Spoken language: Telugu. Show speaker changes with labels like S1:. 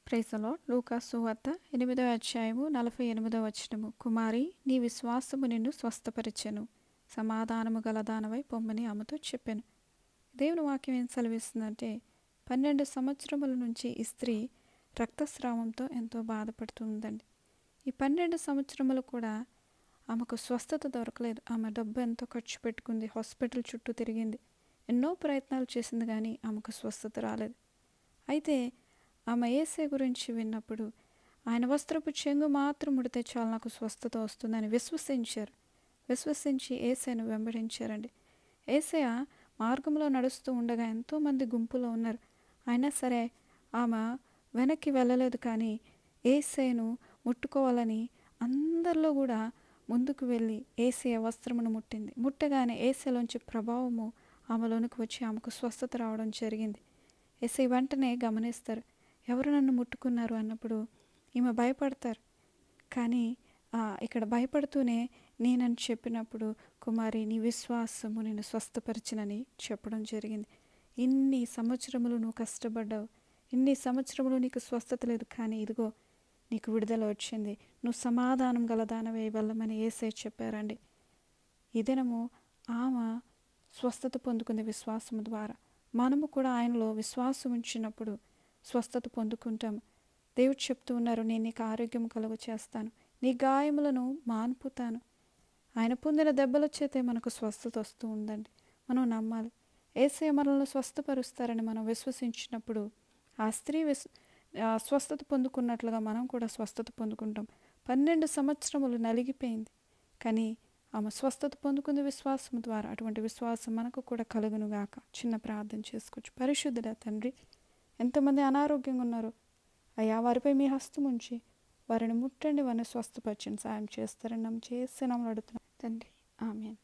S1: Praise the lord. లూకా సువార్త 8వ అధ్యాయము 48వ వచనము. కుమారి, నీ విశ్వాసము నిన్ను స్వస్థపరిచెను, సమాధానము గలదానవై పొమ్మని ఆమెతో చెప్పాను. దేవుని వాక్యం ఏం సెలవిస్తుందంటే 12 సంవత్సరముల నుంచి ఈ స్త్రీ రక్తస్రావంతో ఎంతో బాధపడుతూ ఉందండి. ఈ 12 సంవత్సరములు కూడా ఆమెకు స్వస్థత దొరకలేదు. ఆమె డబ్బు ఎంతో ఖర్చు పెట్టుకుంది, హాస్పిటల్ చుట్టూ తిరిగింది, ఎన్నో ప్రయత్నాలు చేసింది, కానీ ఆమెకు స్వస్థత రాలేదు. అయితే ఆమె యేసే గురించి విన్నప్పుడు ఆయన వస్త్రపు చెంగు మాత్రం ముడితే చాలు నాకు స్వస్థత వస్తుందని విశ్వసించి యేసయ్యను వెంబడించారండి. యేసయ్య మార్గంలో నడుస్తూ ఉండగా ఎంతోమంది గుంపులో ఉన్నారు. అయినా సరే ఆమె వెనక్కి వెళ్ళలేదు, కానీ యేసయ్యను ముట్టుకోవాలని అందరిలో కూడా ముందుకు వెళ్ళి యేసయ్య వస్త్రమును ముట్టింది. ముట్టగానే యేసయ్యలోంచి ప్రభావము ఆమెలోనికి వచ్చి ఆమెకు స్వస్థత రావడం జరిగింది. యేసయ్య వెంటనే గమనిస్తారు, ఎవరు నన్ను ముట్టుకున్నారు అన్నప్పుడు ఈమె భయపడతారు. కానీ ఇక్కడ భయపడుతూనే నేనని చెప్పినప్పుడు, కుమారి, నీ విశ్వాసము నిన్ను స్వస్థపరిచినని చెప్పడం జరిగింది. ఇన్ని సంవత్సరములు నువ్వు కష్టపడ్డావు, ఇన్ని సంవత్సరములు నీకు స్వస్థత లేదు, కానీ ఇదిగో నీకు విడుదల వచ్చింది, నువ్వు సమాధానం గలదానవే వెళ్ళమని యేసయ్య చెప్పారండి. ఈ దినము ఆమె స్వస్థత పొందుకుంది విశ్వాసము ద్వారా. మనము కూడా ఆయనలో విశ్వాసం ఉంచినప్పుడు స్వస్థత పొందుకుంటాము. దేవుడు చెప్తూ ఉన్నారు, నేను నీకు ఆరోగ్యం కలుగు చేస్తాను, నీ గాయములను మాన్పుతాను. ఆయన పొందిన దెబ్బల చేతే మనకు స్వస్థత వస్తూ ఉందండి. మనం నమ్మాలి. యేసయ్య మనల్ని స్వస్థపరుస్తారని మనం విశ్వసించినప్పుడు ఆ స్త్రీ స్వస్థత పొందుకున్నట్లుగా మనం కూడా స్వస్థత పొందుకుంటాం. 12 సంవత్సరములు నలిగిపోయింది, కానీ ఆమె స్వస్థత పొందుకుంది విశ్వాసం ద్వారా. అటువంటి విశ్వాసం మనకు కూడా కలుగునుగాక. చిన్న ప్రార్థన చేసుకోవచ్చు. పరిశుద్ధుడా తండ్రి, ఎంతమంది అనారోగ్యంగా ఉన్నారు అయ్యా, వారిపై మీ హస్తం ఉంచి వారిని ముట్టండి, వారిని స్వస్థపరచండి, సాయం చేస్తారని చేస్తున్నాము అడుగుతున్నాం తండ్రి. ఆమేన్.